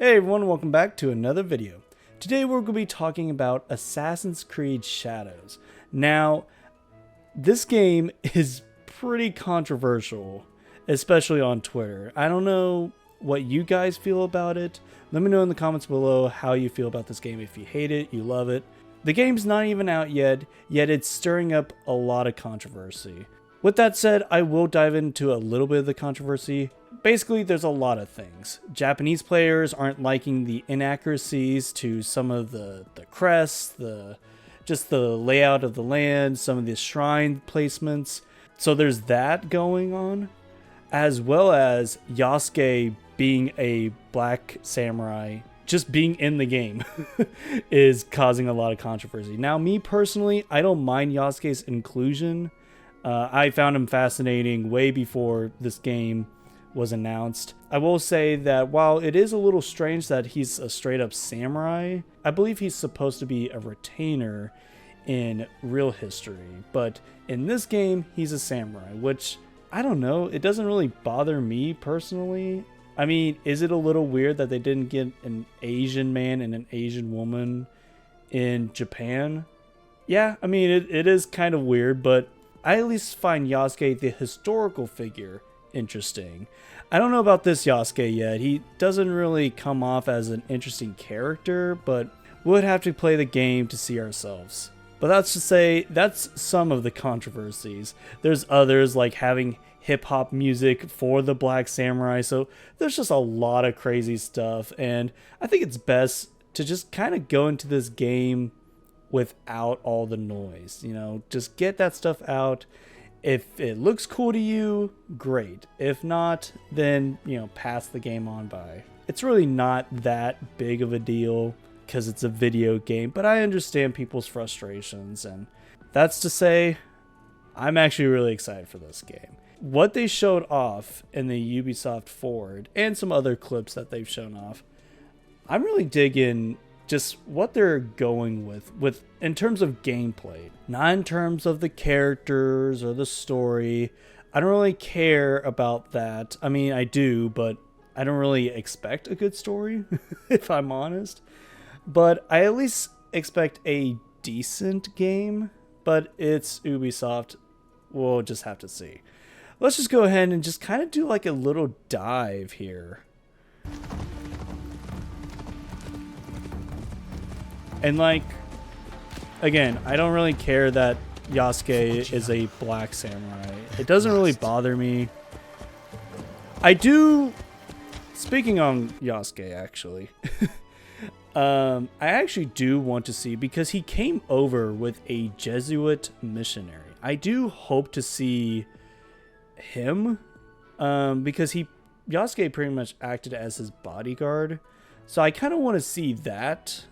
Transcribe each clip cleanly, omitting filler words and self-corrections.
Hey everyone, welcome back to another video. Today we're going to be talking about Assassin's Creed Shadows. Now, this game is pretty controversial, especially on Twitter. I don't know what you guys feel about it. Let me know in the comments below how you feel about this game. If you hate it, you love it. The game's not even out yet it's stirring up a lot of controversy. With that said, I will dive into a little bit of the controversy. Basically, there's a lot of things. Japanese players aren't liking the inaccuracies to some of the crests, just the layout of the land, some of the shrine placements. So there's that going on, as well as Yasuke being a black samurai, just being in the game is causing a lot of controversy. Now, me personally, I don't mind Yasuke's inclusion. I found him fascinating way before this game was announced. I will say that while it is a little strange that he's a straight up samurai, I believe he's supposed to be a retainer in real history. But in this game, he's a samurai, which, I don't know, it doesn't really bother me personally. I mean, is it a little weird that they didn't get an Asian man and an Asian woman in Japan? Yeah, I mean, it is kind of weird, but I at least find Yasuke, the historical figure, interesting. I don't know about this Yasuke yet. He doesn't really come off as an interesting character, but we'll have to play the game to see ourselves. But that's to say, that's some of the controversies. There's others, like having hip-hop music for the Black Samurai, so there's just a lot of crazy stuff, and I think it's best to just kind of go into this game without all the noise. You know, just get that stuff out. If it looks cool to you, great. If not, then, you know, pass the game on by. It's really not that big of a deal because it's a video game, but I understand people's frustrations, and that's to say, I'm actually really excited for this game. What they showed off in the Ubisoft Forward and some other clips that they've shown off, I'm really digging just what they're going with in terms of gameplay, not in terms of the characters or the story. I don't really care about that. I mean, I do, but I don't really expect a good story, if I'm honest. But I at least expect a decent game, but it's Ubisoft. We'll just have to see. Let's just go ahead and just kind of do like a little dive here. And like, again, I don't really care that Yasuke is a black samurai. It doesn't really bother me. I do, speaking on Yasuke actually, I actually do want to see, because he came over with a Jesuit missionary. I do hope to see him, because Yasuke pretty much acted as his bodyguard. So I kind of want to see that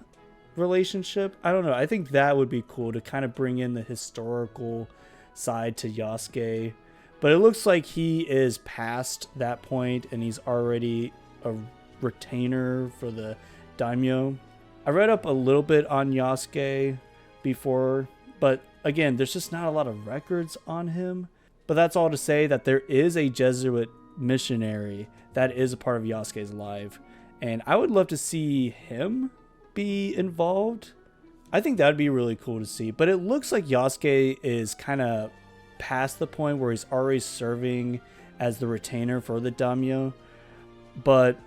relationship. I don't know. I think that would be cool to kind of bring in the historical side to Yasuke. But it looks like he is past that point and he's already a retainer for the daimyo. I read up a little bit on Yasuke before, but again, there's just not a lot of records on him. But that's all to say that there is a Jesuit missionary that is a part of Yasuke's life, and I would love to see him be involved. I think that'd be really cool to see. But it looks like Yasuke is kind of past the point where he's already serving as the retainer for the daimyo. But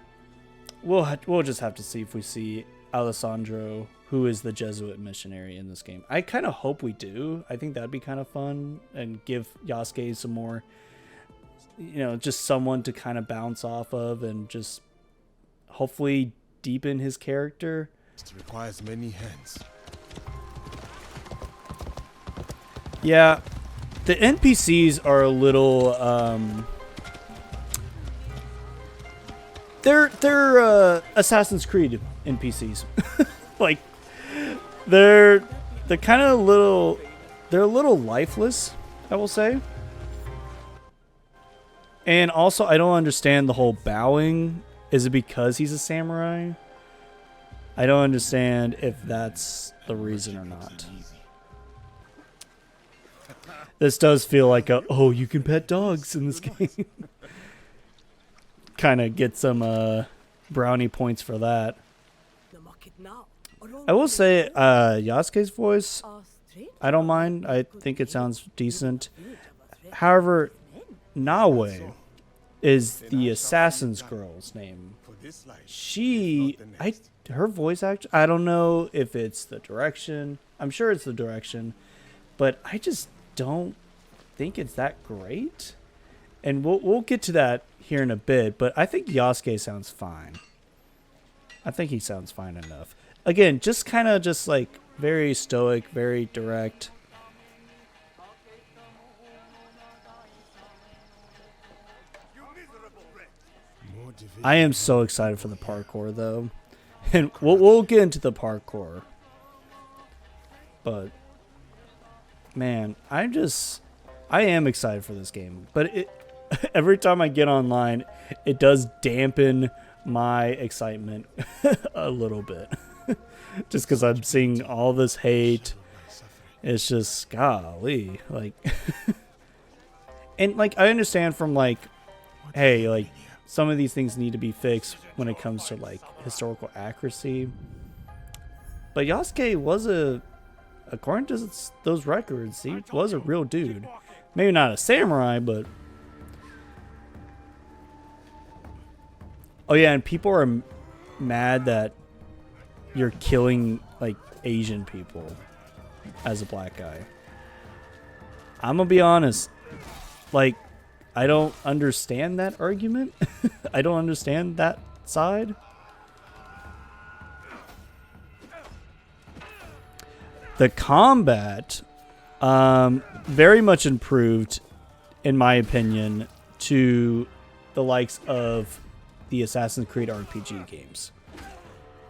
we'll just have to see if we see Alessandro, who is the Jesuit missionary in this game. I kind of hope we do. I think that'd be kind of fun and give Yasuke some more, you know, just someone to kind of bounce off of and just hopefully deepen his character. It requires many hands. Yeah, the NPCs are a little they're Assassin's Creed NPCs. Like they're kind of they're a little lifeless, I will say. And also, I don't understand the whole bowing. Is it because he's a samurai? I don't understand if that's the reason or not. This does feel like oh, you can pet dogs in this game. Kind of get some brownie points for that. I will say, Yasuke's voice, I don't mind. I think it sounds decent. However, Nawe is the assassin's girl's name. Her voice act, I don't know if it's the direction. I'm sure it's the direction, but I just don't think it's that great. And we'll get to that here in a bit, but I think Yasuke sounds fine. I think he sounds fine enough. Again, just kind of just like very stoic, very direct. I am so excited for the parkour though. And we'll get into the parkour. But man, I am excited for this game. But every time I get online, it does dampen my excitement a little bit. Just because I'm seeing all this hate. It's just, golly. Like, and like, I understand from like, hey, like, some of these things need to be fixed when it comes to like historical accuracy. But Yasuke was according to those records, he was a real dude. Maybe not a samurai, but... Oh yeah, and people are mad that you're killing like Asian people as a black guy. I'm gonna be honest, like, I don't understand that argument. I don't understand that side. The combat, very much improved, in my opinion, to the likes of the Assassin's Creed RPG games.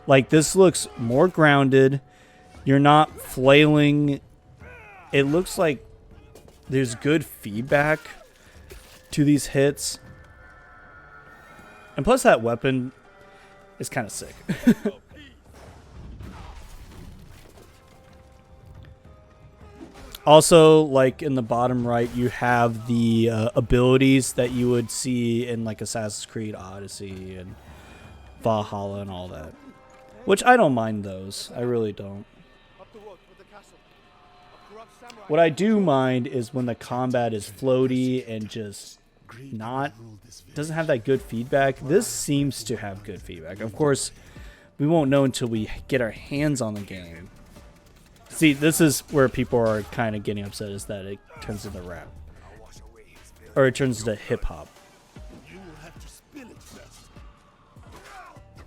Like, this looks more grounded. You're not flailing. It looks like there's good feedback to these hits. And plus that weapon is kind of sick. Also, like in the bottom right, you have the abilities that you would see in like Assassin's Creed Odyssey and Valhalla and all that. Which I don't mind those. I really don't. What I do mind is when the combat is floaty and just doesn't have that good feedback. This seems to have good feedback. Of course, we won't know until we get our hands on the game. See, this is where people are kind of getting upset, is that it turns into rap. Or it turns into hip hop.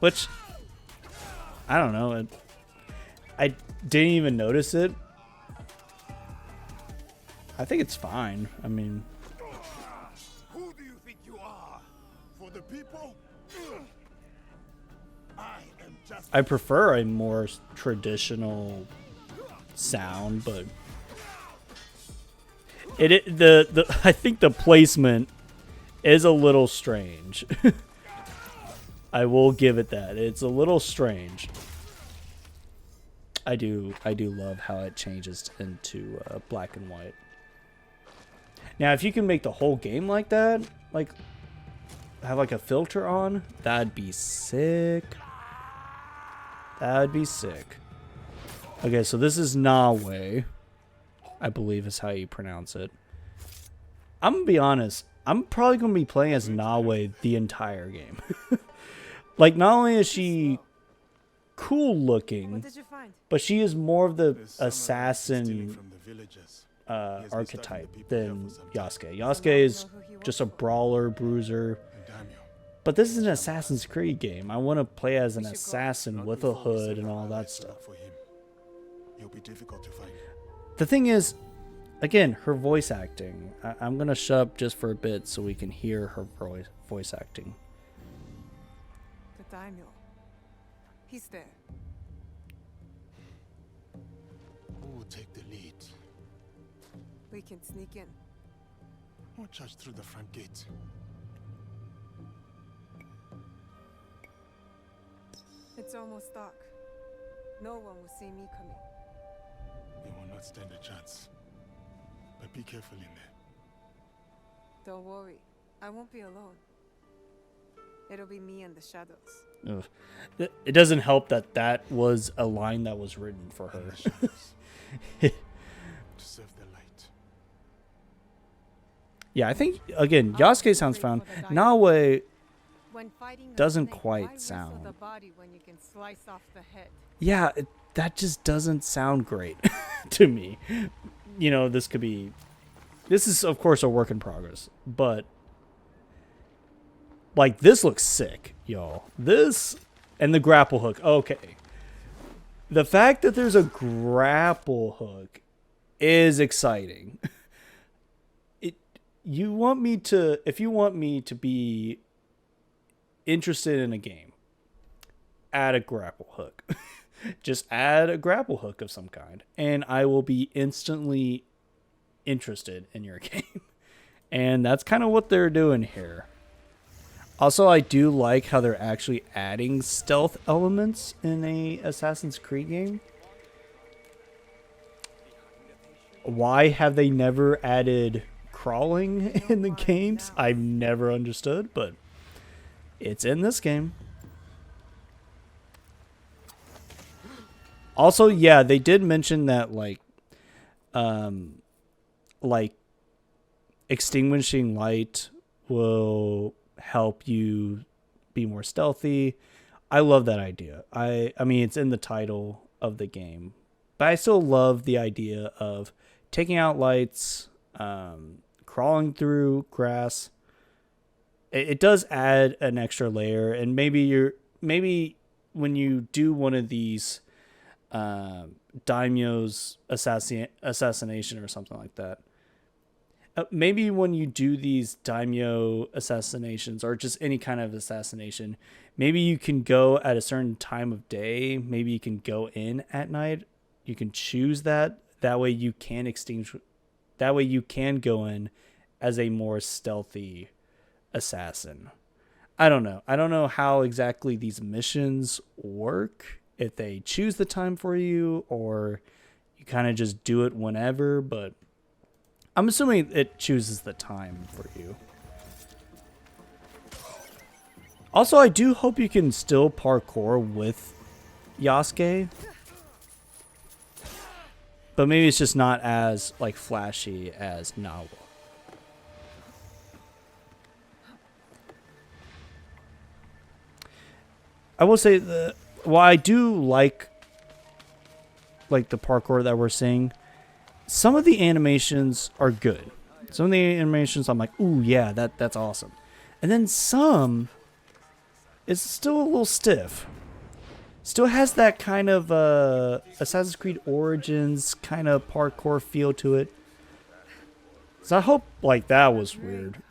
Which, I don't know. I didn't even notice it. I think it's fine. I mean... Who do you think you are? For the people? I prefer a more traditional sound, but I think the placement is a little strange. I will give it that. It's a little strange. I do love how it changes into black and white. Now, if you can make the whole game like that, like have like a filter on, that'd be sick. That'd be sick. Okay, so this is Nawe, I believe is how you pronounce it. I'm gonna be honest, I'm probably gonna be playing as Nawe the entire game. Like, not only is she cool looking, but she is more of the assassin archetype than Yasuke. Yasuke is just a brawler, bruiser. But this is an Assassin's Creed game. I want to play as an assassin with a hood and all that stuff. The thing is, again, her voice acting. I'm going to shut up just for a bit so we can hear her voice acting. The daimyo. He's there. Who will take the lead? We can sneak in. Or charge through the front gate? It's almost dark. No one will see me coming. They will not stand a chance. But be careful in there. Don't worry. I won't be alone. It'll be me and the shadows. Ugh. It doesn't help that that was a line that was written for her. To serve the light. Yeah, I think, again, Yasuke sounds fun. Naoe When fighting a doesn't snake, quite why wrestle sound. the body when you can slice off the head? Yeah, that just doesn't sound great to me. You know, this is, of course, a work in progress, but like, this looks sick, y'all. This and the grapple hook. Okay. The fact that there's a grapple hook is exciting. If you want me to be interested in a game, add a grapple hook. Just add a grapple hook of some kind, and I will be instantly interested in your game. And that's kind of what they're doing here. Also, I do like how they're actually adding stealth elements in a Assassin's Creed game. Why have they never added crawling in the games? I've never understood, but it's in this game. Also, yeah, they did mention that like extinguishing light will help you be more stealthy. I love that idea. I mean, it's in the title of the game, but I still love the idea of taking out lights, crawling through grass. It does add an extra layer, and maybe when you do one of these daimyo's assassination or something like that. Maybe when you do these daimyo assassinations or just any kind of assassination, maybe you can go at a certain time of day. Maybe you can go in at night. You can choose that. That way you can extinguish. That way you can go in as a more stealthy assassin. I don't know. I don't know how exactly these missions work. If they choose the time for you or you kind of just do it whenever, but I'm assuming it chooses the time for you. Also, I do hope you can still parkour with Yasuke. But maybe it's just not as like flashy as Nawa. I will say while I do like the parkour that we're seeing, some of the animations are good. Some of the animations I'm like, ooh, yeah, that's awesome. And then some is still a little stiff. Still has that kind of Assassin's Creed Origins kind of parkour feel to it. So I hope like that was weird.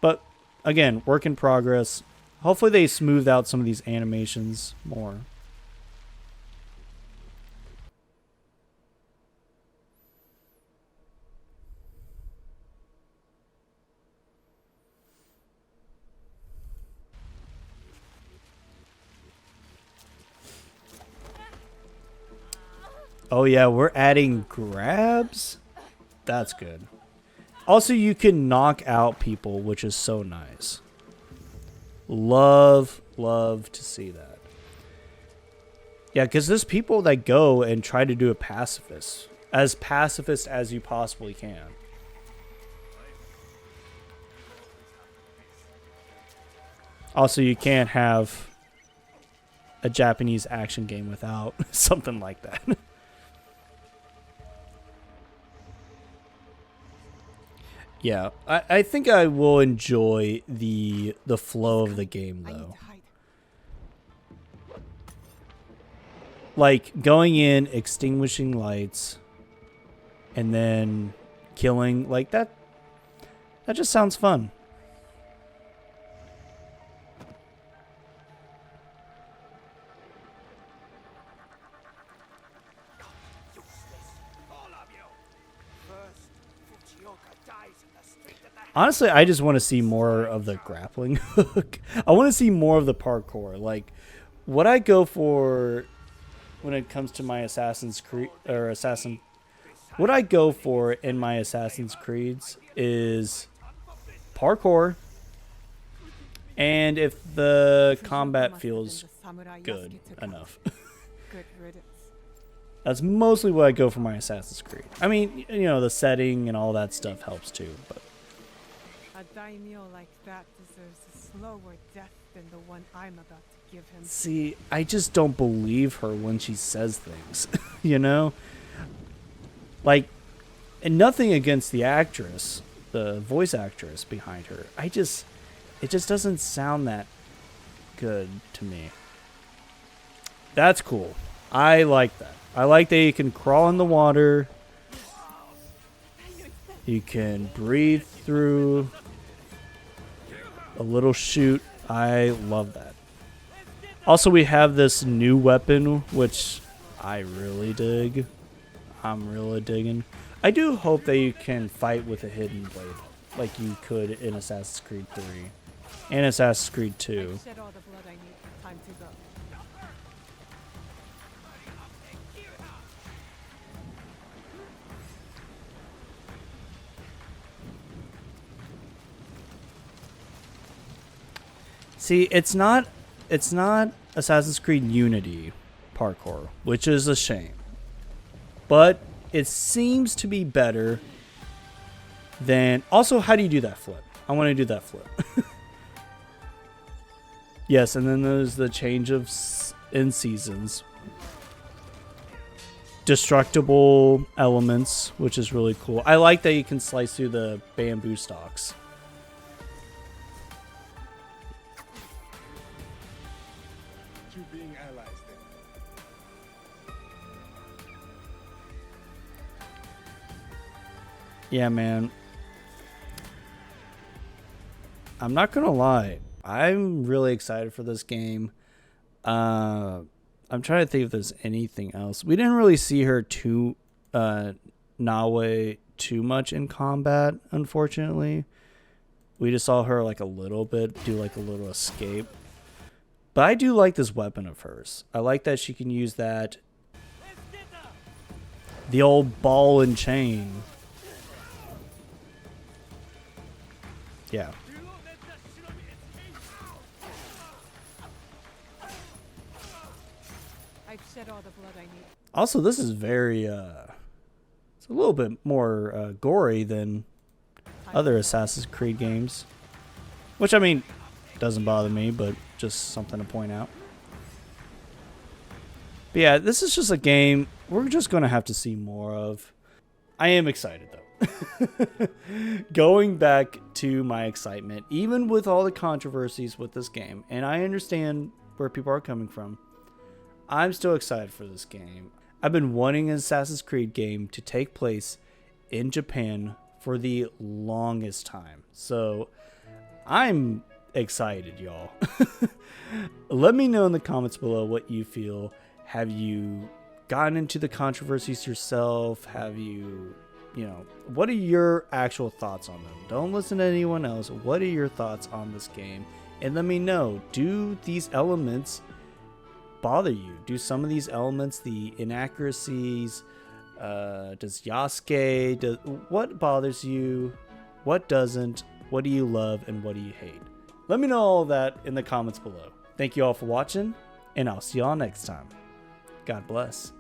But again, work in progress. Hopefully they smooth out some of these animations more. Oh yeah, we're adding grabs? That's good. Also, you can knock out people, which is so nice. Love to see that. Yeah, because there's people that go and try to do a pacifist. As pacifist as you possibly can. Also, you can't have a Japanese action game without something like that. Yeah, I think I will enjoy the flow of the game though. Like going in, extinguishing lights, and then killing, like that just sounds fun. Honestly, I just want to see more of the grappling hook. I want to see more of the parkour. Like, what I go for when it comes to my Assassin's Creed what I go for in my Assassin's Creeds is parkour, And if the combat feels good enough. Good riddance. That's mostly what I go for my Assassin's Creed. I mean, you know, the setting and all that stuff helps too, but A daimyo like that deserves a slower death than the one I'm about to give him. see, I just don't believe her when she says things, you know? Like, and nothing against the actress, the voice actress behind her. It just doesn't sound that good to me. That's cool. I like that. I like that you can crawl in the water. You can breathe through a little chute. I love that. Also, we have this new weapon, which I really dig. I'm really digging. I do hope that you can fight with a hidden blade, like you could in Assassin's Creed 3 and Assassin's Creed 2. Shed all the blood I need. Time to go. See, it's not Assassin's Creed Unity parkour, which is a shame. But it seems to be better than... Also, how do you do that flip? I want to do that flip. Yes, and then there's the change of in seasons. Destructible elements, which is really cool. I like that you can slice through the bamboo stalks. Two being allies then. Yeah, man. I'm not gonna lie. I'm really excited for this game. I'm trying to think if there's anything else. We didn't really see her Nawe too much in combat, unfortunately. We just saw her like a little bit, do like a little escape. But I do like this weapon of hers. I like that she can use that. The old ball and chain. Yeah. I've shed all the blood I need. Also, this is very, it's a little bit more gory than other Assassin's Creed games. Which, I mean, doesn't bother me, but just something to point out. But yeah, this is just a game we're just going to have to see more of. I am excited, though. Going back to my excitement, even with all the controversies with this game, and I understand where people are coming from, I'm still excited for this game. I've been wanting an Assassin's Creed game to take place in Japan for the longest time. So I'm excited, y'all. Let me know in the comments below what you feel. Have you gotten into the controversies yourself? Have you, what are your actual thoughts on them? Don't listen to anyone else. What are your thoughts on this game? And let me know, do these elements bother you? Do some of these elements, the inaccuracies, does Yasuke, what bothers you? What doesn't? What do you love and what do you hate? Let me know all that in the comments below. Thank you all for watching, and I'll see y'all next time. God bless.